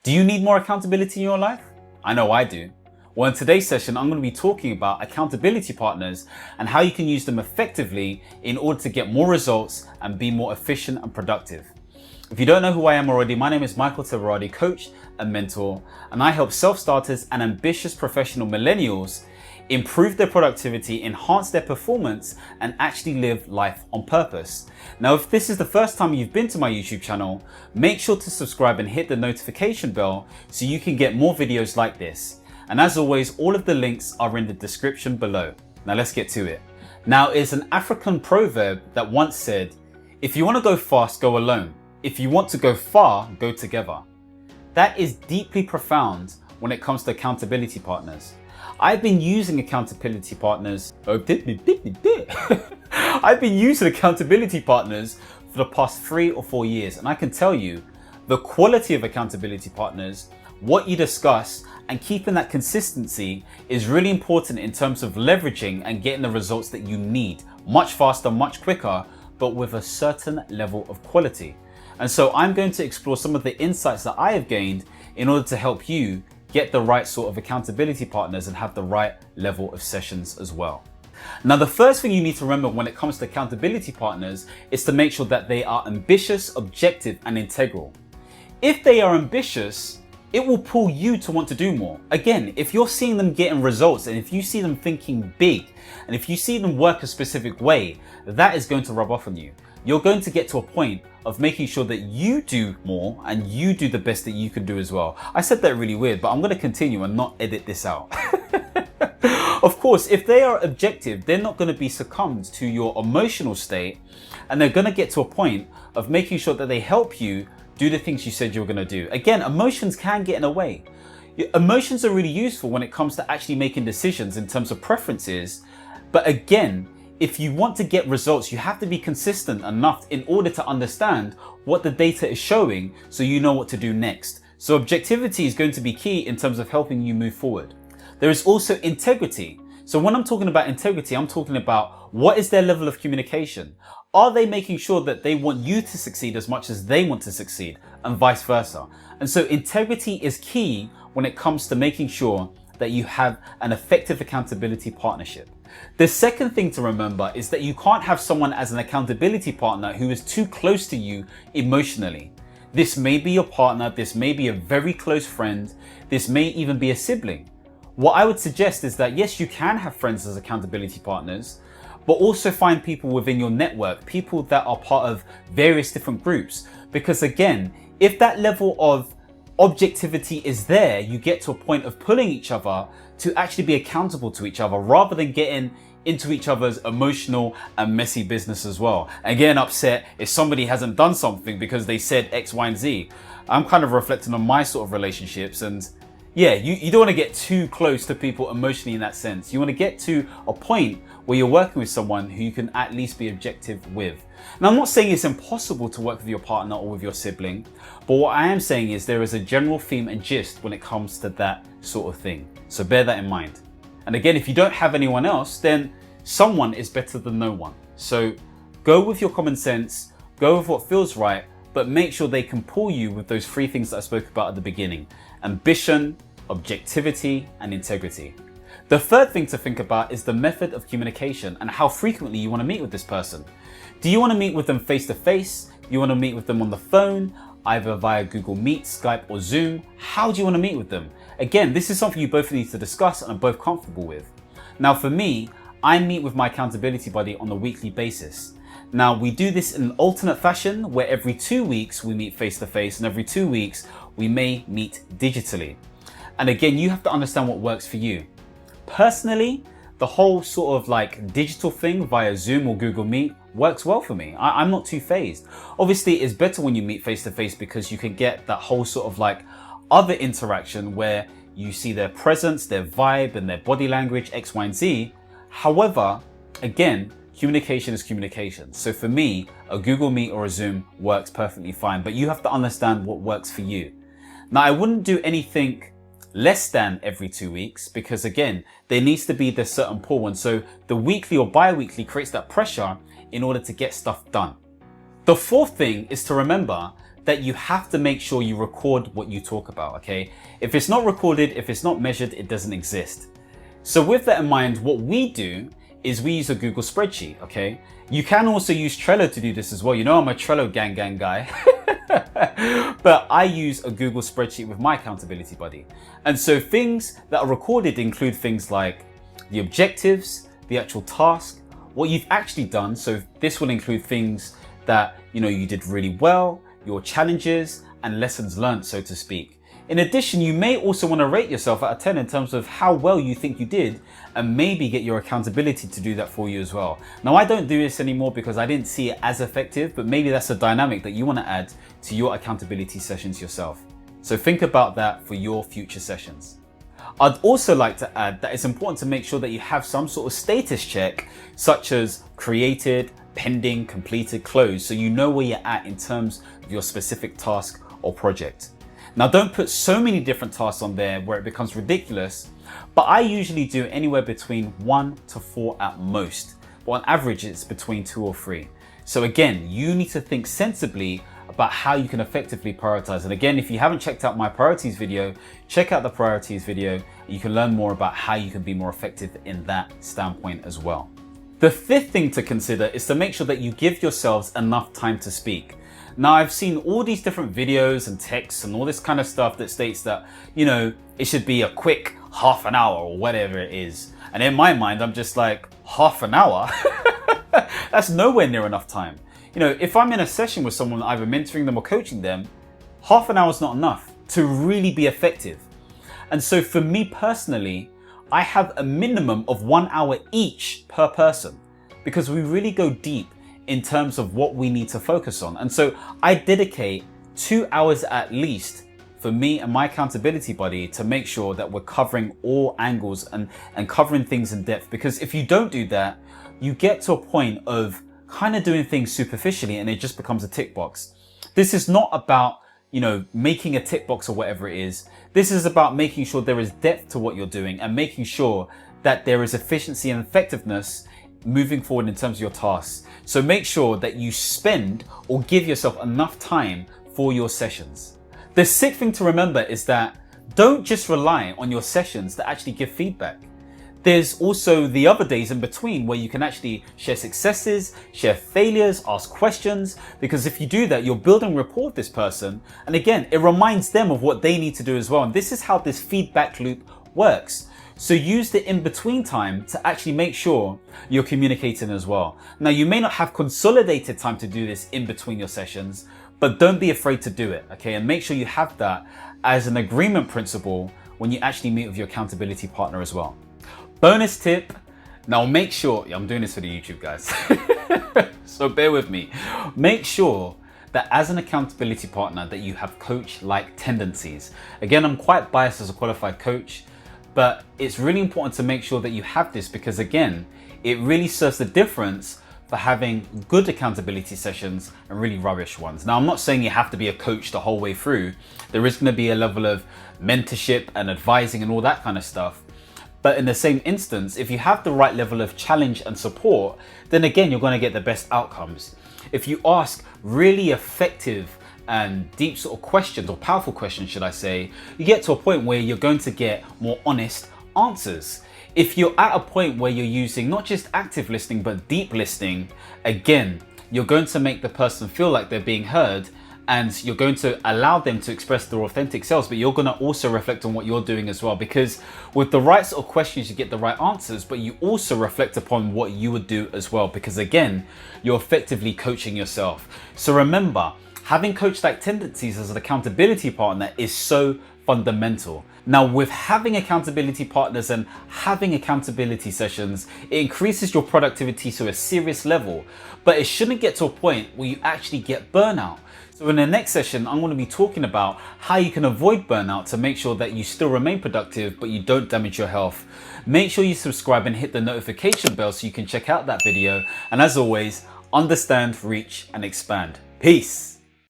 Do you need more accountability in your life? I know I do. Well, in today's session, I'm going to be talking about accountability partners and how you can use them effectively in order to get more results and be more efficient and productive. If you don't know who I am already, my name is Michael Tabaradi, coach and mentor, and I help self-starters and ambitious professional millennials improve their productivity, enhance their performance, and actually live life on purpose. Now, if this is the first time you've been to my YouTube channel, make sure to subscribe and hit the notification bell so you can get more videos like this. And as always, all of the links are in the description below. Now let's get to it. Now, it's an African proverb that once said, if you want to go fast, go alone. If you want to go far, go together. That is deeply profound when it comes to accountability partners. I've been using accountability partners. I've been using accountability partners for the past 3 or 4 years, and I can tell you the quality of accountability partners, what you discuss, and keeping that consistency is really important in terms of leveraging and getting the results that you need much faster, much quicker, but with a certain level of quality. And so I'm going to explore some of the insights that I have gained in order to help you get the right sort of accountability partners and have the right level of sessions as well. Now, the first thing you need to remember when it comes to accountability partners is to make sure that they are ambitious, objective, and integral. If they are ambitious, it will pull you to want to do more. Again, if you're seeing them getting results and if you see them thinking big and if you see them work a specific way, that is going to rub off on you. You're going to get to a point of making sure that you do more and you do the best that you can do as well. I said that really weird, but I'm going to continue and not edit this out. Of course, if they are objective, they're not going to be succumbed to your emotional state, and they're going to get to a point of making sure that they help you do the things you said you were going to do. Again, emotions can get in the way. Emotions are really useful when it comes to actually making decisions in terms of preferences. But again, if you want to get results, you have to be consistent enough in order to understand what the data is showing so you know what to do next. So objectivity is going to be key in terms of helping you move forward. There is also integrity. So when I'm talking about integrity, I'm talking about what is their level of communication? Are they making sure that they want you to succeed as much as they want to succeed, and vice versa? And so integrity is key when it comes to making sure that you have an effective accountability partnership. The second thing to remember is that you can't have someone as an accountability partner who is too close to you emotionally. This may be your partner, this may be a very close friend, this may even be a sibling. What I would suggest is that yes, you can have friends as accountability partners, but also find people within your network, people that are part of various different groups. Because again, if that level of objectivity is there, you get to a point of pulling each other to actually be accountable to each other rather than getting into each other's emotional and messy business as well. And getting upset if somebody hasn't done something because they said X, Y, and Z. I'm kind of reflecting on my sort of relationships, and yeah, you don't want to get too close to people emotionally in that sense. You want to get to a point where you're working with someone who you can at least be objective with. Now, I'm not saying it's impossible to work with your partner or with your sibling, but what I am saying is there is a general theme and gist when it comes to that sort of thing. So bear that in mind. And again, if you don't have anyone else, then someone is better than no one. So go with your common sense, go with what feels right, but make sure they can pull you with those 3 things that I spoke about at the beginning: ambition, objectivity, and integrity. The third thing to think about is the method of communication and how frequently you want to meet with this person. Do you want to meet with them face to face? You want to meet with them on the phone, either via Google Meet, Skype, or Zoom? How do you want to meet with them? Again, this is something you both need to discuss and are both comfortable with. Now, for me, I meet with my accountability buddy on a weekly basis. Now, we do this in an alternate fashion where every 2 weeks we meet face to face and every 2 weeks we may meet digitally. And again, you have to understand what works for you. Personally, the whole sort of like digital thing via Zoom or Google Meet works well for me. I'm not too phased. Obviously, it's better when you meet face to face because you can get that whole sort of like other interaction where you see their presence, their vibe, and their body language, X, Y, and Z. However, again, communication is communication. So for me, a Google Meet or a Zoom works perfectly fine, but you have to understand what works for you. Now, I wouldn't do anything less than every 2 weeks because again, there needs to be this certain pull. And so the weekly or bi-weekly creates that pressure in order to get stuff done. The fourth thing is to remember that you have to make sure you record what you talk about, okay? If it's not recorded, if it's not measured, it doesn't exist. So with that in mind, what we do is we use a Google spreadsheet, okay? You can also use Trello to do this as well. You know I'm a Trello gang guy. But I use a Google spreadsheet with my accountability buddy. And so things that are recorded include things like the objectives, the actual task, what you've actually done. So this will include things that you did really well, your challenges and lessons learned, so to speak. In addition, you may also want to rate yourself out of 10 in terms of how well you think you did, and maybe get your accountability to do that for you as well. Now, I don't do this anymore because I didn't see it as effective, but maybe that's a dynamic that you want to add to your accountability sessions yourself. So think about that for your future sessions. I'd also like to add that it's important to make sure that you have some sort of status check, such as created, pending, completed, closed, so you know where you're at in terms of your specific task or project. Now, don't put so many different tasks on there where it becomes ridiculous, but I usually do anywhere between 1 to 4 at most. But on average, it's between 2 or 3. So again, you need to think sensibly about how you can effectively prioritize. And again, if you haven't checked out my priorities video, check out the priorities video. You can learn more about how you can be more effective in that standpoint as well. The fifth thing to consider is to make sure that you give yourselves enough time to speak. Now, I've seen all these different videos and texts and all this kind of stuff that states that, it should be a quick half an hour or whatever it is. And in my mind, I'm just like, half an hour? That's nowhere near enough time. If I'm in a session with someone, either mentoring them or coaching them, half an hour is not enough to really be effective. And so for me personally, I have a minimum of 1 hour each per person, because we really go deep in terms of what we need to focus on. And so I dedicate 2 hours at least for me and my accountability buddy to make sure that we're covering all angles and covering things in depth. Because if you don't do that, you get to a point of kind of doing things superficially and it just becomes a tick box. This is not about, making a tick box or whatever it is. This is about making sure there is depth to what you're doing and making sure that there is efficiency and effectiveness moving forward in terms of your tasks. So make sure that you spend or give yourself enough time for your sessions. The sixth thing to remember is that don't just rely on your sessions to actually give feedback. There's also the other days in between where you can actually share successes, share failures, ask questions, because if you do that, you're building rapport with this person. And again, it reminds them of what they need to do as well. And this is how this feedback loop works. So use the in-between time to actually make sure you're communicating as well. Now, you may not have consolidated time to do this in between your sessions, but don't be afraid to do it, okay? And make sure you have that as an agreement principle when you actually meet with your accountability partner as well. Bonus tip, now make sure, I'm doing this for the YouTube guys, so bear with me. Make sure that as an accountability partner that you have coach-like tendencies. Again, I'm quite biased as a qualified coach, but it's really important to make sure that you have this because again, it really serves the difference for having good accountability sessions and really rubbish ones. Now, I'm not saying you have to be a coach the whole way through. There is going to be a level of mentorship and advising and all that kind of stuff. But in the same instance, if you have the right level of challenge and support, then again, you're going to get the best outcomes. If you ask really effective and deep sort of questions, or powerful questions, should I say, you get to a point where you're going to get more honest answers. If you're at a point where you're using not just active listening, but deep listening, again, you're going to make the person feel like they're being heard and you're going to allow them to express their authentic selves, but you're going to also reflect on what you're doing as well, because with the right sort of questions, you get the right answers, but you also reflect upon what you would do as well, because again, you're effectively coaching yourself. So remember, having coach-like tendencies as an accountability partner is so fundamental. Now, with having accountability partners and having accountability sessions, it increases your productivity to a serious level, but it shouldn't get to a point where you actually get burnout. So in the next session, I'm going to be talking about how you can avoid burnout to make sure that you still remain productive, but you don't damage your health. Make sure you subscribe and hit the notification bell so you can check out that video. And as always, understand, reach, and expand. Peace.